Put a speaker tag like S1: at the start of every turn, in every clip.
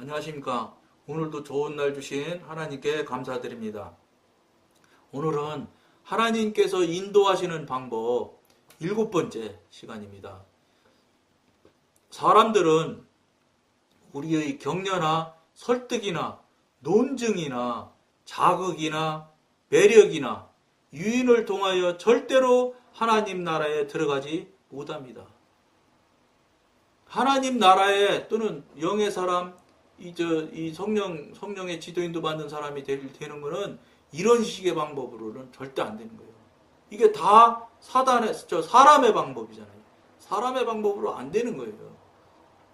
S1: 안녕하십니까. 오늘도 좋은 날 주신 하나님께 감사드립니다. 오늘은 하나님께서 인도하시는 방법 7번째 시간입니다. 사람들은 우리의 격려나 설득이나 논증이나 자극이나 매력이나 유인을 통하여 절대로 하나님 나라에 들어가지 못합니다. 하나님 나라에 또는 영의 사람, 이 성령의 지도인도 받는 사람이 되는 것은 이런 식의 방법으로는 절대 안 되는 거예요. 이게 다 사람의 방법이잖아요. 사람의 방법으로 안 되는 거예요.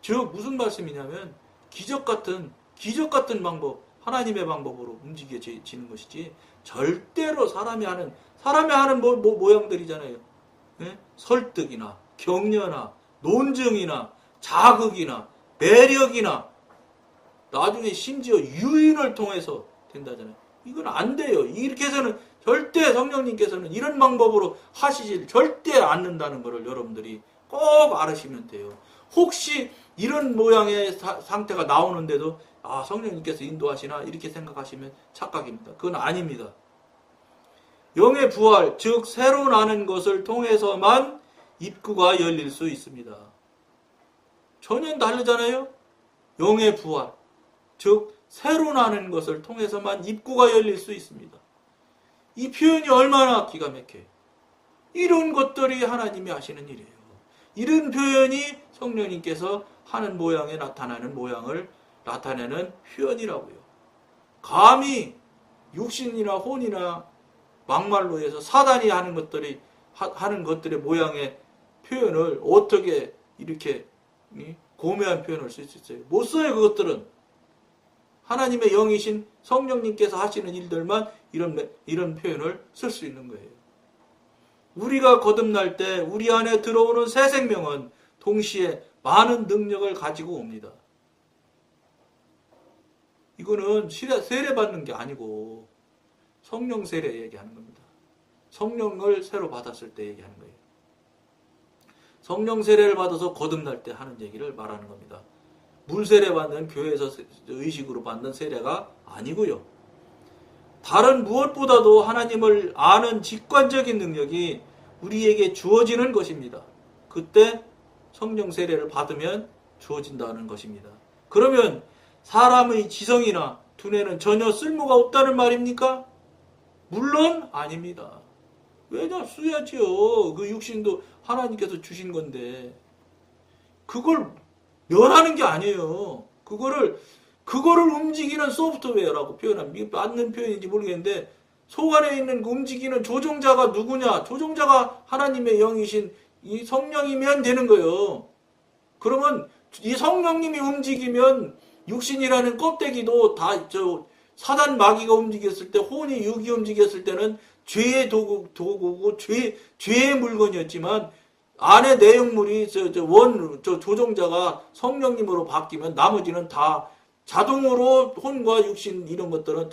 S1: 즉, 무슨 말씀이냐면, 기적 같은 방법, 하나님의 방법으로 움직여지는 것이지, 절대로 사람이 하는 모양들이잖아요. 네? 설득이나, 격려나, 논증이나, 자극이나, 매력이나, 나중에 심지어 유인을 통해서 된다잖아요. 이건 안 돼요. 이렇게 해서는 절대 성령님께서는 이런 방법으로 하시질 절대 않는다는 것을 여러분들이 꼭 알으시면 돼요. 혹시 이런 모양의 상태가 나오는데도 성령님께서 인도하시나 이렇게 생각하시면 착각입니다. 그건 아닙니다. 영의 부활, 즉 새로 나는 것을 통해서만 입구가 열릴 수 있습니다. 전혀 다르잖아요. 영의 부활, 즉 새로 나는 것을 통해서만 입구가 열릴 수 있습니다. 이 표현이 얼마나 기가 막혀요. 이런 것들이 하나님이 하시는 일이에요. 이런 표현이 성령님께서 하는 모양에 나타나는 모양을 나타내는 표현이라고요. 감히 육신이나 혼이나 막말로 해서 사단이 하는 것들의 모양의 표현을 어떻게 이렇게 고매한 표현을 쓸 수 있어요? 못 써요. 그것들은 하나님의 영이신 성령님께서 하시는 일들만 이런 표현을 쓸 수 있는 거예요. 우리가 거듭날 때 우리 안에 들어오는 새 생명은 동시에 많은 능력을 가지고 옵니다. 이거는 세례 받는 게 아니고 성령 세례 얘기하는 겁니다. 성령을 새로 받았을 때 얘기하는 거예요. 성령 세례를 받아서 거듭날 때 하는 얘기를 말하는 겁니다. 물 세례 받는 교회에서 의식으로 받는 세례가 아니고요. 다른 무엇보다도 하나님을 아는 직관적인 능력이 우리에게 주어지는 것입니다. 그때 성령 세례를 받으면 주어진다는 것입니다. 그러면 사람의 지성이나 두뇌는 전혀 쓸모가 없다는 말입니까? 물론 아닙니다. 왜냐? 써야지요. 그 육신도 하나님께서 주신 건데 그걸 멸하는 게 아니에요. 그거를 움직이는 소프트웨어라고 표현합니다. 맞는 표현인지 모르겠는데 속 안에 있는 그 움직이는 조종자가 누구냐? 조종자가 하나님의 영이신 이 성령이면 되는 거예요. 그러면 이 성령님이 움직이면 육신이라는 껍데기도 다 사단 마귀가 움직였을 때, 혼이 육이 움직였을 때는 죄의 도구고 죄의 물건이었지만 안에 내용물이 조종자가 성령님으로 바뀌면 나머지는 다 자동으로 혼과 육신 이런 것들은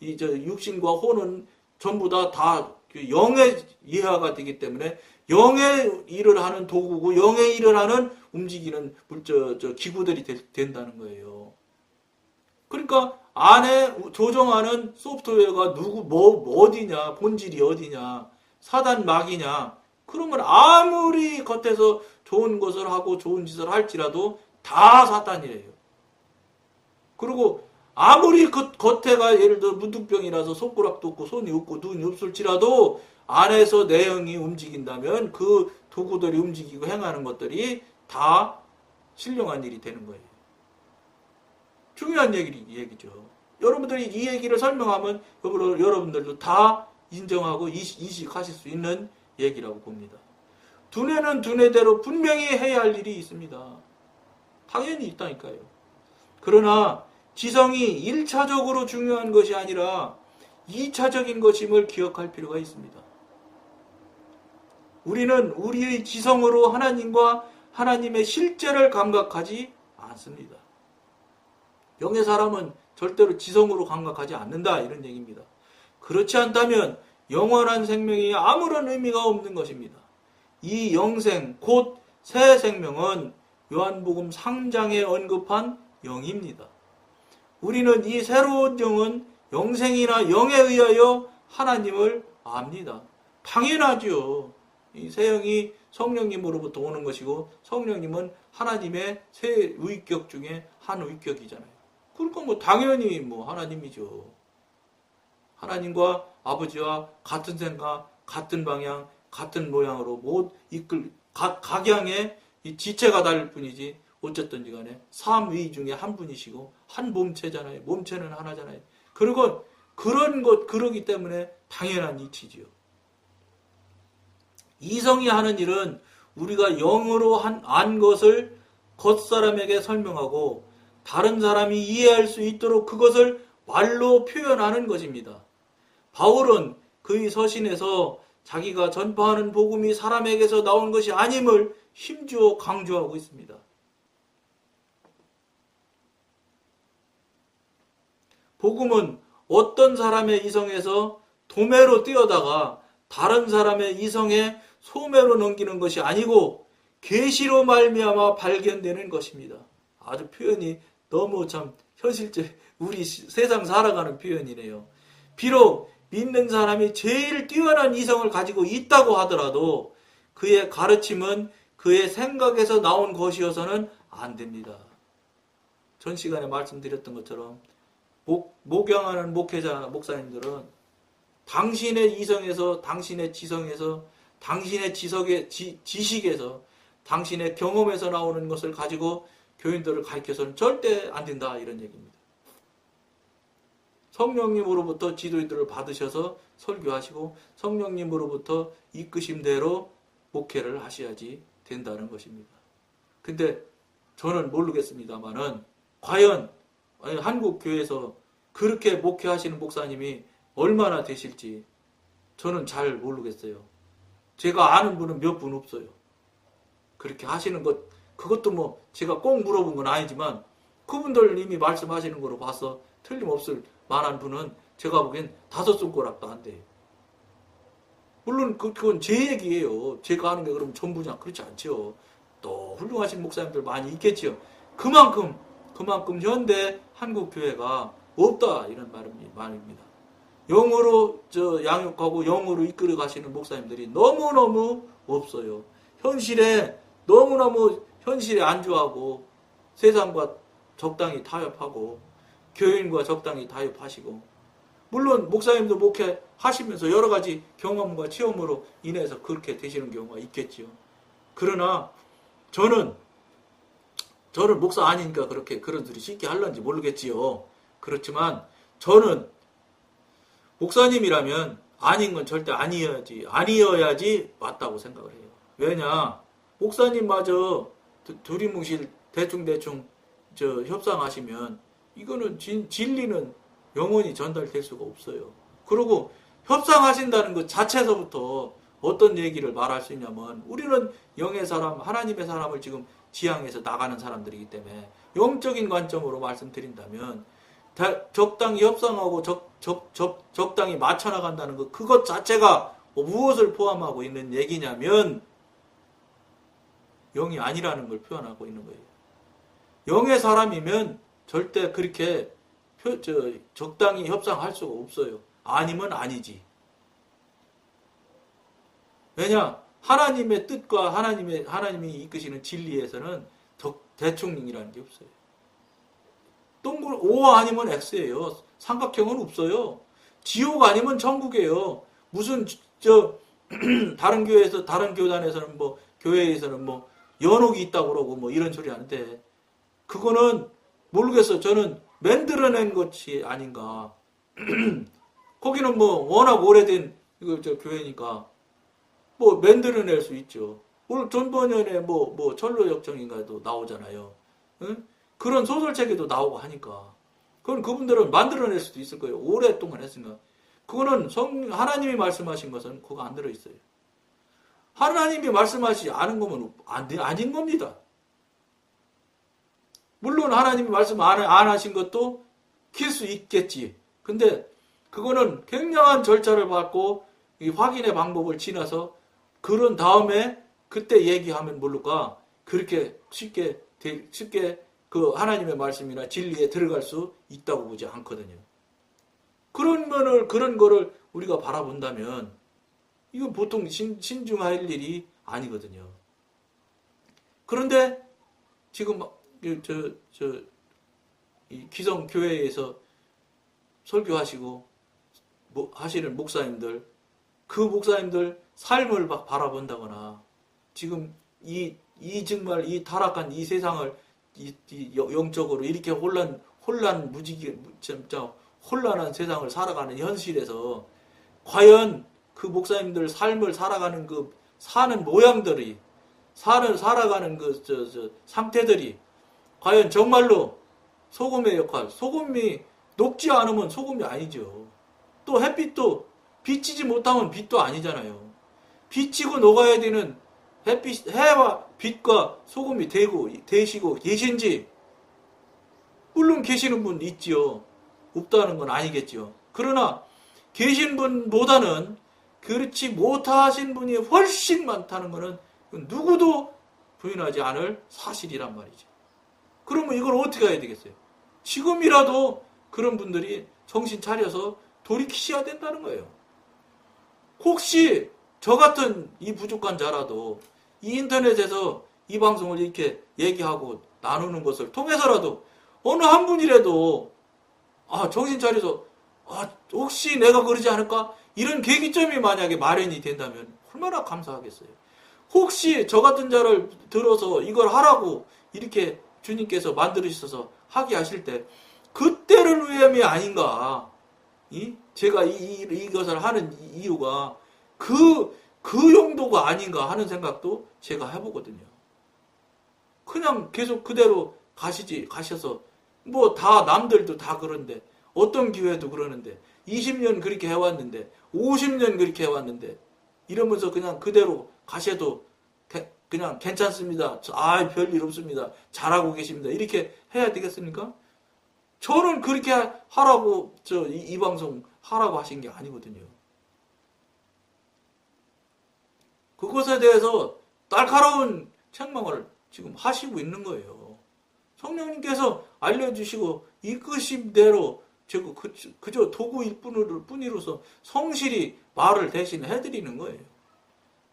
S1: 육신과 혼은 전부 다 영의 예화가 되기 때문에 영의 일을 하는 도구고 영의 일을 하는 움직이는 기구들이 된다는 거예요. 그러니까 안에 조정하는 소프트웨어가 어디냐, 본질이 어디냐, 사단 마귀냐. 그러면 아무리 겉에서 좋은 것을 하고 좋은 짓을 할지라도 다 사탄이래요. 그리고 아무리 겉에가 예를 들어 문둥병이라서 손가락도 없고 손이 없고 눈이 없을지라도 안에서 내영이 움직인다면 그 도구들이 움직이고 행하는 것들이 다 신령한 일이 되는 거예요. 중요한 얘기죠. 여러분들이 이 얘기를 설명하면 여러분들도 다 인정하고 이식하실 수 있는 얘기라고 봅니다. 두뇌는 두뇌대로 분명히 해야 할 일이 있습니다. 당연히 있다니까요. 그러나 지성이 1차적으로 중요한 것이 아니라 2차적인 것임을 기억할 필요가 있습니다. 우리는 우리의 지성으로 하나님과 하나님의 실제를 감각하지 않습니다. 영의 사람은 절대로 지성으로 감각하지 않는다 이런 얘기입니다. 그렇지 않다면 영원한 생명이 아무런 의미가 없는 것입니다. 이 영생 곧 새 생명은 요한복음 3장에 언급한 영입니다. 우리는 이 새로운 영은 영생이나 영에 의하여 하나님을 압니다. 당연하죠. 이 새 영이 성령님으로부터 오는 것이고 성령님은 하나님의 새 위격 중에 한 위격이잖아요. 그러니까 뭐 당연히 뭐 하나님이죠. 하나님과 아버지와 같은 생각, 같은 방향, 같은 모양으로 못 이끌 각양의 이 지체가 다를 뿐이지 어쨌든지 간에 삼위 중에 한 분이시고 한 몸체잖아요. 몸체는 하나잖아요. 그리고 그러기 때문에 당연한 이치지요. 이성이 하는 일은 우리가 영으로 안 것을 겉사람에게 설명하고 다른 사람이 이해할 수 있도록 그것을 말로 표현하는 것입니다. 바울은 그의 서신에서 자기가 전파하는 복음이 사람에게서 나온 것이 아님을 힘주어 강조하고 있습니다. 복음은 어떤 사람의 이성에서 도매로 뛰어다가 다른 사람의 이성에 소매로 넘기는 것이 아니고 계시로 말미암아 발견되는 것입니다. 아주 표현이 너무 참 현실적 우리 세상 살아가는 표현이네요. 비록 믿는 사람이 제일 뛰어난 이성을 가지고 있다고 하더라도 그의 가르침은 그의 생각에서 나온 것이어서는 안 됩니다. 전 시간에 말씀드렸던 것처럼 목양하는 목회자, 목사님들은 당신의 이성에서, 당신의 지성에서, 당신의 지식에서, 당신의 경험에서 나오는 것을 가지고 교인들을 가르쳐서는 절대 안 된다, 이런 얘기입니다. 성령님으로부터 지도인들을 받으셔서 설교하시고 성령님으로부터 이끄심대로 목회를 하셔야지 된다는 것입니다. 근데 저는 모르겠습니다만은 과연 한국 교회에서 그렇게 목회하시는 목사님이 얼마나 되실지 저는 잘 모르겠어요. 제가 아는 분은 몇 분 없어요. 그렇게 하시는 것, 그것도 뭐 제가 꼭 물어본 건 아니지만 그분들 이미 말씀하시는 거로 봐서 틀림없을 만한 분은 제가 보기엔 5손가락도 안 돼요. 물론 그건 제 얘기예요. 제가 하는 게 그럼 전부냐? 그렇지 않죠. 또 훌륭하신 목사님들 많이 있겠지요. 그만큼 현대 한국 교회가 없다, 이런 말입니다. 영으로 양육하고 영으로 이끌어 가시는 목사님들이 너무너무 없어요. 너무너무 현실에 안주하고 세상과 적당히 타협하고 교인과 적당히 타협하시고, 물론 목사님도 목회하시면서 여러 가지 경험과 체험으로 인해서 그렇게 되시는 경우가 있겠지요. 그러나 저는 목사 아니니까 그렇게 그런 소리 쉽게 하려는지 모르겠지요. 그렇지만 저는 목사님이라면 아닌 건 절대 아니어야지 맞다고 생각을 해요. 왜냐, 목사님마저 두리뭉실 대충 협상하시면 이거는 진리는 영원히 전달될 수가 없어요. 그리고 협상하신다는 것 자체에서부터 어떤 얘기를 말할 수 있냐면, 우리는 영의 사람, 하나님의 사람을 지금 지향해서 나가는 사람들이기 때문에 영적인 관점으로 말씀드린다면 적당히 협상하고 적당히 맞춰나간다는 것, 그것 자체가 무엇을 포함하고 있는 얘기냐면 영이 아니라는 걸 표현하고 있는 거예요. 영의 사람이면 절대 그렇게 적당히 협상할 수가 없어요. 아니면 아니지. 왜냐? 하나님의 뜻과 하나님이 이끄시는 진리에서는 대충이라는 게 없어요. 동글 O 아니면 X예요. 삼각형은 없어요. 지옥 아니면 천국이에요. 무슨 다른 교회에서, 다른 교단에서는 뭐 교회에서는 뭐 연옥이 있다고 그러고 뭐 이런 소리 하는데, 그거는 모르겠어요. 저는 만들어낸 것이 아닌가. 거기는 뭐 워낙 오래된 교회니까 뭐 만들어낼 수 있죠. 오늘 전번연에 뭐 철로역정인가도 나오잖아요. 응? 그런 소설책에도 나오고 하니까 그건 그분들은 만들어낼 수도 있을 거예요. 오랫동안 했으니까. 그거는 하나님이 말씀하신 것은 그거 안 들어있어요. 하나님이 말씀하시지 않은 거면 아닌 겁니다. 물론 하나님이 말씀 안 하신 것도 킬 수 있겠지. 근데 그거는 굉장한 절차를 밟고 이 확인의 방법을 지나서 그런 다음에 그때 얘기하면 모를까 그렇게 쉽게 그 하나님의 말씀이나 진리에 들어갈 수 있다고 보지 않거든요. 그런 거를 우리가 바라본다면 이건 보통 신중할 일이 아니거든요. 그런데 지금 이 기성교회에서 설교하시고 하시는 목사님들, 그 목사님들 삶을 바라본다거나 지금 정말 이 타락한 이 세상을 영적으로 이렇게 진짜 혼란한 세상을 살아가는 현실에서 과연 그 목사님들 삶을 살아가는 그 사는 모양들이 살아가는 상태들이 과연 정말로 소금의 역할, 소금이 녹지 않으면 소금이 아니죠. 또 햇빛도 비치지 못하면 빛도 아니잖아요. 비치고 녹아야 되는 해와 빛과 소금이 되시고 계신지, 물론 계시는 분 있지요. 없다는 건 아니겠지요. 그러나 계신 분보다는 그렇지 못하신 분이 훨씬 많다는 것은 누구도 부인하지 않을 사실이란 말이죠. 그러면 이걸 어떻게 해야 되겠어요? 지금이라도 그런 분들이 정신 차려서 돌이키셔야 된다는 거예요. 혹시 저 같은 이 부족한 자라도 이 인터넷에서 이 방송을 이렇게 얘기하고 나누는 것을 통해서라도 어느 한 분이라도 정신 차려서 혹시 내가 그러지 않을까? 이런 계기점이 만약에 마련이 된다면 얼마나 감사하겠어요. 혹시 저 같은 자를 들어서 이걸 하라고 이렇게 주님께서 만들으셔서 하게 하실 때 그때를 위함이 아닌가. 제가 이것을 하는 이유가 그 용도가 아닌가 하는 생각도 제가 해보거든요. 그냥 계속 그대로 가셔서 다 남들도 다 그런데 어떤 교회도 그러는데 20년 그렇게 해왔는데 50년 그렇게 해왔는데 이러면서 그냥 그대로 가셔도 그냥 괜찮습니다. 별일 없습니다. 잘하고 계십니다. 이렇게 해야 되겠습니까? 저는 그렇게 하라고 이 방송 하라고 하신 게 아니거든요. 그것에 대해서 날카로운 책망을 지금 하시고 있는 거예요. 성령님께서 알려주시고 이끄신 대로 그저 도구일 뿐이로서 성실히 말을 대신 해드리는 거예요.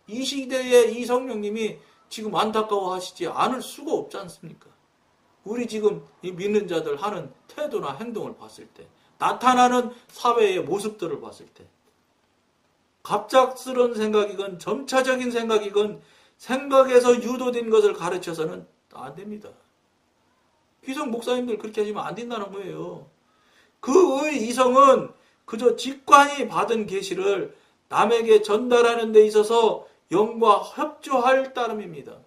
S1: 이 시대에 이 성령님이 지금 안타까워하시지 않을 수가 없지 않습니까? 우리 지금 이 믿는 자들 하는 태도나 행동을 봤을 때, 나타나는 사회의 모습들을 봤을 때, 갑작스러운 생각이건 점차적인 생각이건 생각에서 유도된 것을 가르쳐서는 안 됩니다. 기성 목사님들 그렇게 하시면 안 된다는 거예요. 그의 이성은 그저 직관이 받은 계시를 남에게 전달하는 데 있어서 영과 협조할 따름입니다.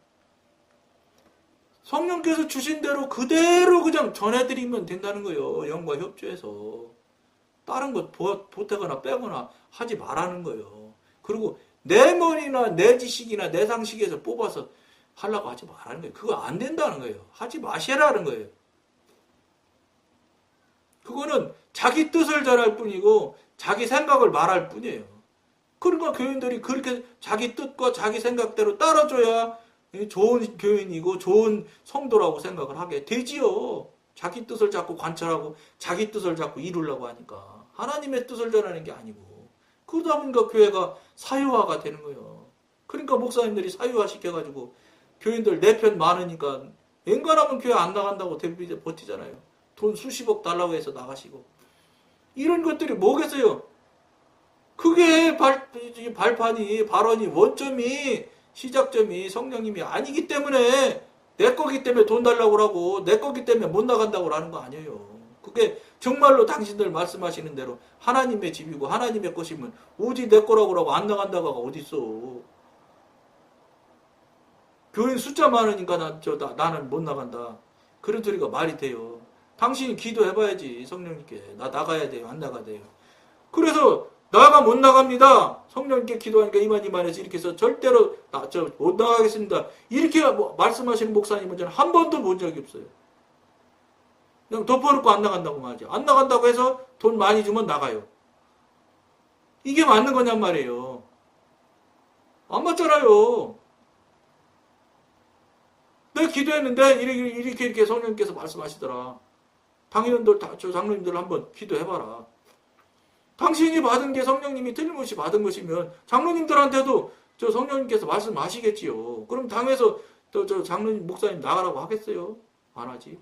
S1: 성령께서 주신 대로 그대로 그냥 전해드리면 된다는 거예요. 영과 협조해서. 다른 것 보태거나 빼거나 하지 말라는 거예요. 그리고 내 머리나 내 지식이나 내 상식에서 뽑아서 하려고 하지 말라는 거예요. 그거 안 된다는 거예요. 하지 마시라는 거예요. 그거는 자기 뜻을 전할 뿐이고 자기 생각을 말할 뿐이에요. 그러니까 교인들이 그렇게 자기 뜻과 자기 생각대로 따라줘야 좋은 교인이고 좋은 성도라고 생각을 하게 되지요. 자기 뜻을 자꾸 관철하고 자기 뜻을 자꾸 이루려고 하니까 하나님의 뜻을 전하는 게 아니고 그러다 보니까 교회가 사유화가 되는 거예요. 그러니까 목사님들이 사유화 시켜가지고 교인들 내 편 많으니까 웬간하면 교회 안 나간다고 버티잖아요. 돈 수십억 달라고 해서 나가시고 이런 것들이 뭐겠어요? 그게 발언이 원점이 시작점이 성령님이 아니기 때문에 내 거기 때문에 돈 달라고 하고 내 거기 때문에 못 나간다고 하는 거 아니에요. 그게 정말로 당신들 말씀하시는 대로 하나님의 집이고 하나님의 것이면 어디 내 거라고 하고 안 나간다가 어디 있어. 교인 숫자 많으니까 나는 못 나간다. 그런 소리가 말이 돼요. 당신이 기도해봐야지. 성령님께 나 나가야 돼요. 안 나가야 돼요. 그래서 나가 못 나갑니다. 성령님께 기도하니까 이만해서 이렇게 해서 절대로 못 나가겠습니다. 이렇게 말씀하시는 목사님은 저는 한 번도 본 적이 없어요. 그냥 덮어놓고 안 나간다고 말하죠. 안 나간다고 해서 돈 많이 주면 나가요. 이게 맞는 거냔 말이에요. 안 맞잖아요. 내가 기도했는데 이렇게 성령님께서 말씀하시더라. 당연들 저 장로님들 한번 기도해봐라. 당신이 받은 게 성령님이 틀림없이 받은 것이면 장로님들한테도 저 성령님께서 말씀하시겠지요. 그럼 당에서 저 장로님 목사님 나가라고 하겠어요? 안 하지.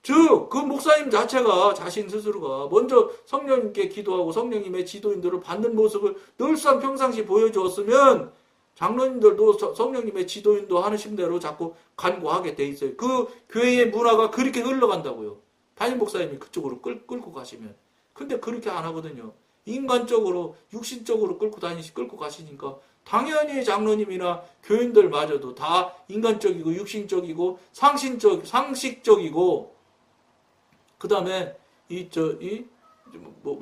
S1: 즉, 그 목사님 자체가 자신 스스로가 먼저 성령님께 기도하고 성령님의 지도인들을 받는 모습을 늘상 평상시 보여주었으면 장로님들도 성령님의 지도인도 하시는 대로 자꾸 간구하게 돼 있어요. 그 교회의 문화가 그렇게 흘러간다고요. 담임 목사님이 그쪽으로 끌고 가시면. 근데 그렇게 안 하거든요. 인간적으로, 육신적으로 끌고 가시니까 당연히 장로님이나 교인들마저도 다 인간적이고 육신적이고 상식적이고 그 다음에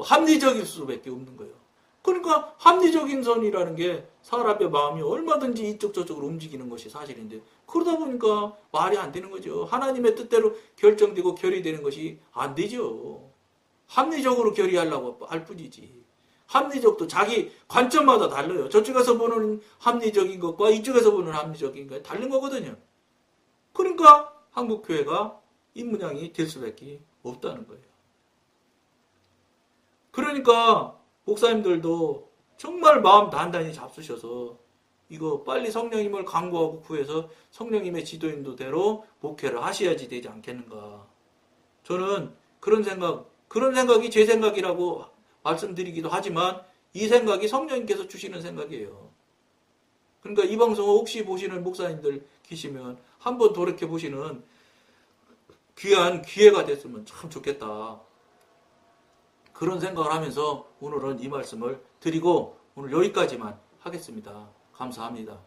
S1: 합리적일 수밖에 없는 거예요. 그러니까 합리적인 선이라는 게 사람의 마음이 얼마든지 이쪽 저쪽으로 움직이는 것이 사실인데 그러다 보니까 말이 안 되는 거죠. 하나님의 뜻대로 결정되고 결의되는 것이 안 되죠. 합리적으로 결의하려고 할 뿐이지. 합리적도 자기 관점마다 달라요. 저쪽에서 보는 합리적인 것과 이쪽에서 보는 합리적인 것이 다른 거거든요. 그러니까 한국교회가 이 모양이 될 수밖에 없다는 거예요. 그러니까 목사님들도 정말 마음 단단히 잡수셔서 이거 빨리 성령님을 간구하고 구해서 성령님의 지도인도대로 목회를 하셔야지 되지 않겠는가. 저는 그런 생각이 제 생각이라고 말씀드리기도 하지만 이 생각이 성령님께서 주시는 생각이에요. 그러니까 이 방송을 혹시 보시는 목사님들 계시면 한번 돌이켜보시는 귀한 기회가 됐으면 참 좋겠다. 그런 생각을 하면서 오늘은 이 말씀을 드리고 오늘 여기까지만 하겠습니다. 감사합니다.